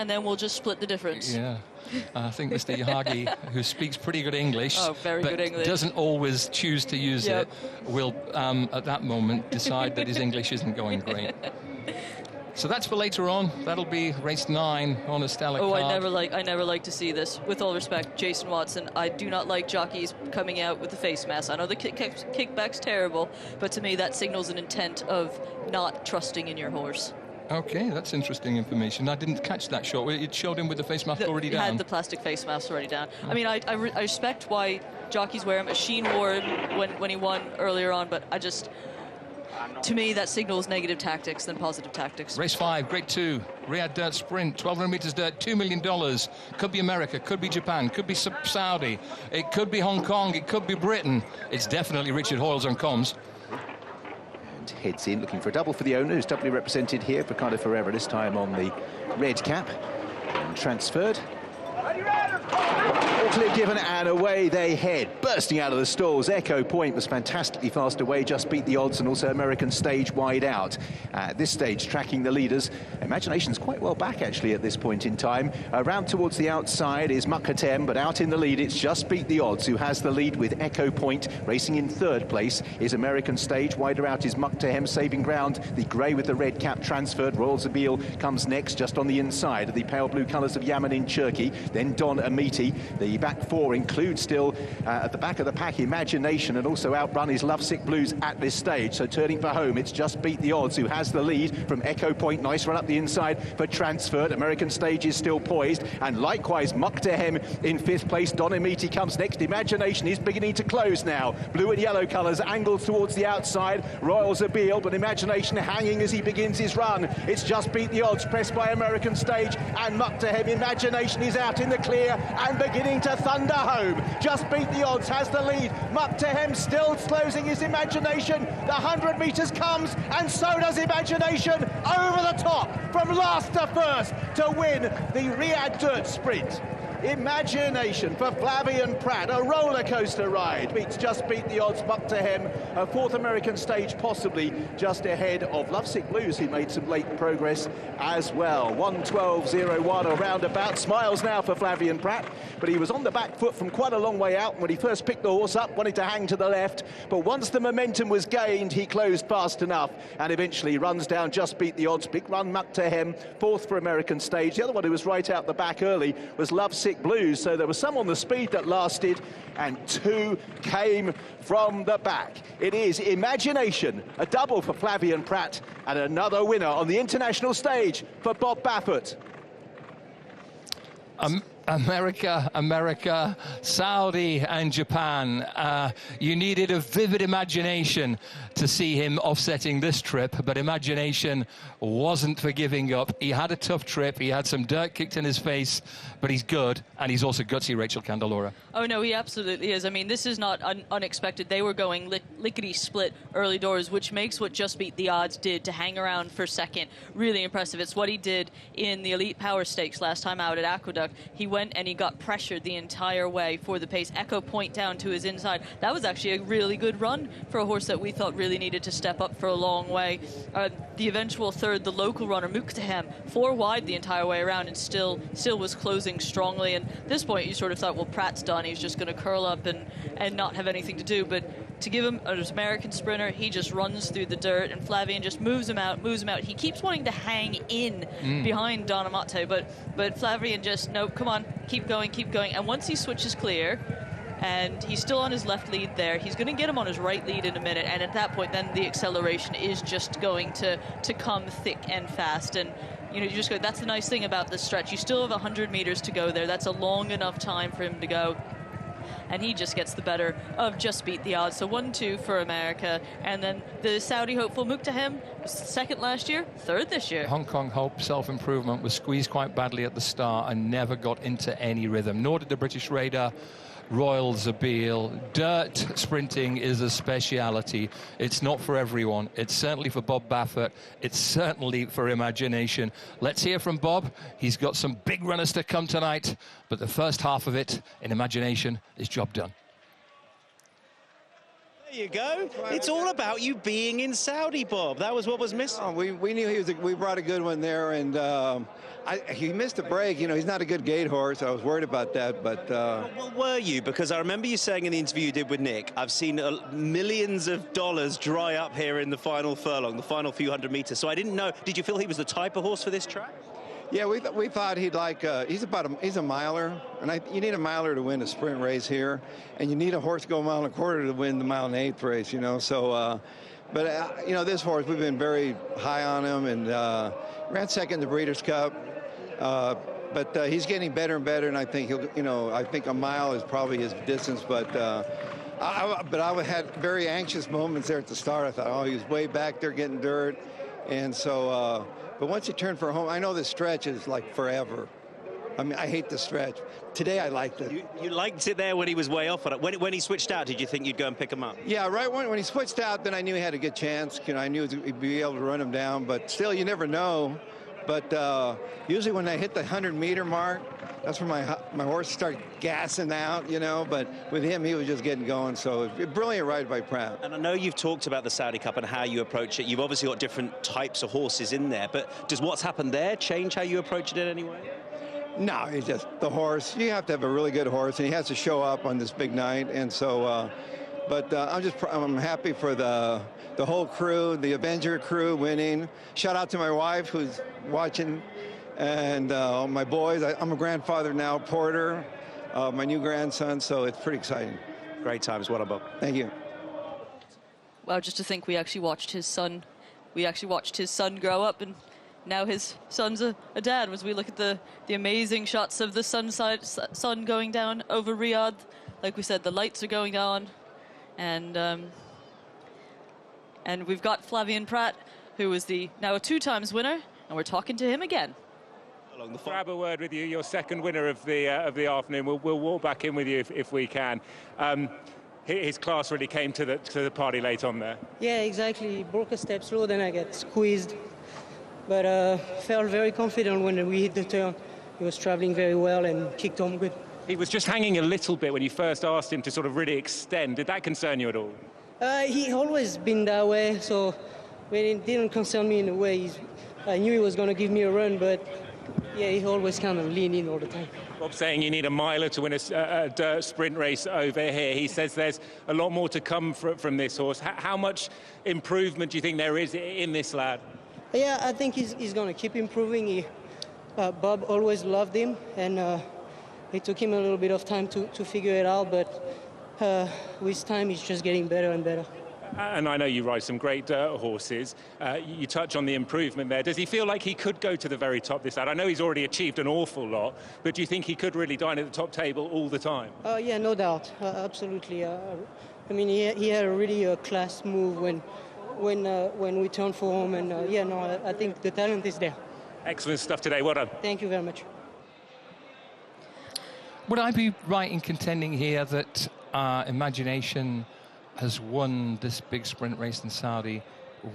and then we'll just split the difference. Yeah. I think Mr. Yahagi, who speaks pretty good English, very good English, doesn't always choose to use it, will, at that moment, decide that his English isn't going great. So that's for later on. That'll be race 9 on a stellar card. I never like to see this. With all respect, Jason Watson, I do not like jockeys coming out with the face mask. I know the kickback's terrible, but to me that signals an intent of not trusting in your horse. Okay, that's interesting information. I didn't catch that shot. It showed him with the face mask already down. He had the plastic face mask already down. I mean, I respect why jockeys wear them. Sheen wore him when he won earlier on, but to me, that signals negative tactics than positive tactics. Race 5, Grade 2, Rydiah Dirt Sprint, 1,200 meters dirt, $2 million. Could be America, could be Japan, could be Saudi, it could be Hong Kong, it could be Britain. It's definitely Richard Hoyles on comms. And heads in, looking for a double for the owner, who's doubly represented here, Ricardo Ferreira, this time on the red cap. And transferred. All clear given, and away they head, bursting out of the stalls. Echo Point was fantastically fast away, just beat the odds, and also American Stage wide out. At this stage, tracking the leaders. Imagination's quite well back, actually, at this point in time. Around towards the outside is Mukhatem, but out in the lead, it's just beat the odds, who has the lead with Echo Point. Racing in 3rd place is American Stage. Wider out is Mukhatem, saving ground. The grey with the red cap transferred. Royal Zabil comes next, just on the inside of the pale blue colours of Yaman in Cherki. Then Don Amiti. The back 4 include still at the back of the pack Imagination, and also outrun is Lovesick Blues at this stage. So turning for home, it's just beat the odds, who has the lead from Echo Point. Nice run up the inside for Transferred. American Stage is still poised, and likewise Mukhatem in 5th place. Don Amiti comes next. Imagination is beginning to close now. Blue and yellow colours angled towards the outside. Royal Zabil, but Imagination hanging as he begins his run. It's just beat the odds, pressed by American Stage and Mukhatem. Imagination is out in the clear and beginning to thunder home. Just beat the odds, has the lead. Mukhatem still closing his Imagination. The 100 metres comes, and so does Imagination over the top from last to first to win the Rydiah Dirt Sprint. Imagination for Flavien Prat, a roller coaster ride. Just beat the odds. Mukhatem, a 4th American Stage, possibly just ahead of Lovesick Blues, who made some late progress as well. 1:12.01 or roundabout. Smiles now for Flavien Prat, but he was on the back foot from quite a long way out when he first picked the horse up, wanted to hang to the left, but once the momentum was gained, he closed fast enough and eventually runs down, just beat the odds. Big run Mukhatem, 4th for American Stage. The other one who was right out the back early was Lovesick Blues, so there was some on the speed that lasted, and 2 came from the back. It is Imagination, a double for Flavien Prat, and another winner on the international stage for Bob Baffert. America, Saudi and Japan. You needed a vivid imagination to see him offsetting this trip, but Imagination wasn't for giving up. He had a tough trip, he had some dirt kicked in his face, but he's good, and he's also gutsy, Rachel Candelora. Oh no, he absolutely is. I mean, this is not unexpected. They were going lickety-split early doors, which makes what Just Beat the Odds did to hang around for second really impressive. It's what he did in the Elite Power Stakes last time out at Aqueduct. He went and he got pressured the entire way for the pace. Echo Point down to his inside. That was actually a really good run for a horse that we thought really needed to step up for a long way. The eventual third, the local runner, Mukhatem, 4 wide the entire way around, and still was closing strongly. And at this point, you sort of thought, well, Pratt's done. He's just going to curl up and not have anything to do. But to give him an American sprinter, he just runs through the dirt, and Flavien just moves him out. He keeps wanting to hang in behind Don Amati, but Flavien just, no, come on, keep going. And once he switches clear, and he's still on his left lead there, he's going to get him on his right lead in a minute, and at that point, then the acceleration is just going to come thick and fast. And you just go, that's the nice thing about this stretch. You still have 100 meters to go there. That's a long enough time for him to go. And he just gets the better of Just Beat the Odds. So 1-2 for America. And then the Saudi hopeful Mukhatem was 2nd last year, 3rd this year. Hong Kong Hope Self-Improvement was squeezed quite badly at the start and never got into any rhythm, nor did the British Raider. Royal Zabil. Dirt sprinting is a speciality. It's not for everyone. It's certainly for Bob Baffert. It's certainly for Imagination. Let's hear from Bob. He's got some big runners to come tonight, but the first half of it in Imagination is job done. There you go. It's all about you being in Saudi, Bob. That was what was missing. Oh, we knew we brought a good one there, and he missed a break. You know, he's not a good gate horse. I was worried about that, but... Well, were you? Because I remember you saying in the interview you did with Nick, I've seen millions of dollars dry up here in the final furlong, the final few hundred meters. So I didn't know. Did you feel he was the type of horse for this track? Yeah, we thought he'd like, he's a miler, and you need a miler to win a sprint race here, and you need a horse to go a mile and a quarter to win the mile and eighth race, you know, so, you know, this horse, we've been very high on him, and ran second in the Breeders' Cup, but he's getting better and better, and I think he'll, you know, I think a mile is probably his distance, but I had very anxious moments there at the start. I thought, oh, he was way back there getting dirt, and so, but once you turn for home, I know the stretch is like forever. I mean, I hate the stretch. Today, I liked it. You liked it there when he was way off on it. When he switched out, did you think you'd go and pick him up? Yeah, right when he switched out, then I knew he had a good chance. You know, I knew he'd be able to run him down, but still, you never know. But usually when I hit the 100-meter mark, that's when my horse started gassing out, you know, but with him, he was just getting going. So brilliant ride by Pratt. And I know you've talked about the Saudi Cup and how you approach it. You've obviously got different types of horses in there, but does what's happened there change how you approach it in any way? No, it's just the horse. You have to have a really good horse, and he has to show up on this big night. And so, I'm happy for the whole crew, the Avenger crew winning. Shout out to my wife who's watching, and my boys. I'm a grandfather now, Porter, my new grandson, so it's pretty exciting. Great times. Well done, Bob. Thank you. Wow, just to think we actually watched his son. We actually watched his son grow up, and now his son's a dad. As we look at the amazing shots of the sun going down over Riyadh, like we said, the lights are going on, and we've got Flavien Prat, who is now a 2-times winner, and we're talking to him again. Grab a word with you, your second winner of the afternoon. We'll walk back in with you if we can. His class really came to the party late on there. Yeah, exactly. He broke a step slow, then I got squeezed. But felt very confident when we hit the turn. He was traveling very well and kicked home good. He was just hanging a little bit when you first asked him to sort of really extend. Did that concern you at all? He always been that way, so it didn't concern me in a way. I knew he was going to give me a run, but yeah, he always kind of leaned in all the time. Bob's saying you need a miler to win a dirt sprint race over here. He says there's a lot more to come from this horse. How much improvement do you think there is in this lad? Yeah, I think he's going to keep improving. Bob always loved him, and it took him a little bit of time to figure it out, but with time, he's just getting better and better. And I know you ride some great dirt horses. You touch on the improvement there. Does he feel like he could go to the very top this lad? I know he's already achieved an awful lot, but do you think he could really dine at the top table all the time? Yeah, no doubt. Absolutely. I mean, he had a really class move when we turned for home, and I think the talent is there. Excellent stuff today. Well done. Thank you very much. Would I be right in contending here that Imagination has won this big sprint race in Saudi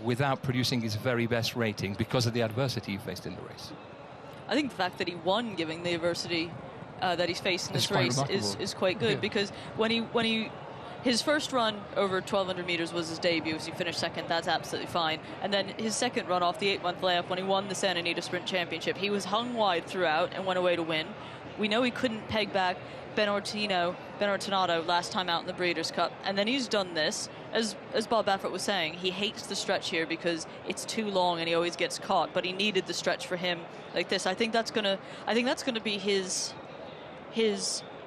without producing his very best rating because of the adversity he faced in the race? I think the fact that he won, given the adversity that he's faced in this race, is quite good, because when his first run over 1,200 meters was his debut, so he finished second. That's absolutely fine. And then his second run off the 8-month layup when he won the Santa Anita Sprint Championship, he was hung wide throughout and went away to win. We know he couldn't peg back Ben Ortinato last time out in the Breeders' Cup, and then he's done this. As Bob Baffert was saying, he hates the stretch here because it's too long and he always gets caught, but he needed the stretch for him like this. I think that's gonna be his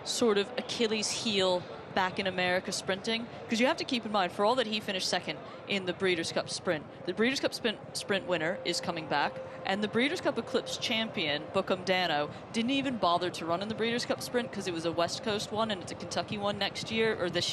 sort of Achilles heel back in America sprinting, because you have to keep in mind, for all that he finished second in the Breeders' Cup Sprint, the Breeders' Cup Sprint winner is coming back, and the Breeders' Cup Eclipse champion, Bookham Dano, didn't even bother to run in the Breeders' Cup Sprint because it was a West Coast one and it's a Kentucky one this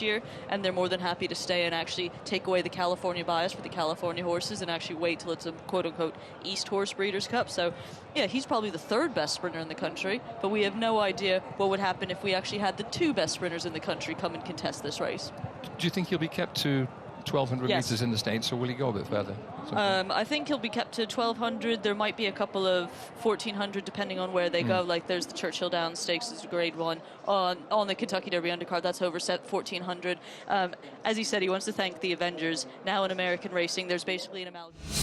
year, and they're more than happy to stay and actually take away the California bias for the California horses and actually wait till it's a quote-unquote East Horse Breeders' Cup. So yeah, he's probably the third best sprinter in the country, but we have no idea what would happen if we actually had the two best sprinters in the country come and contest this race. Do you think he'll be kept to 1,200 Yes. metres in the States, or will he go a bit further? I think he'll be kept to 1,200. There might be a couple of 1,400 depending on where they go. Like there's the Churchill Downs Stakes is a grade 1 on the Kentucky Derby undercard. That's over set 1,400. As he said, he wants to thank the Avengers. Now in American racing, there's basically an amalgam.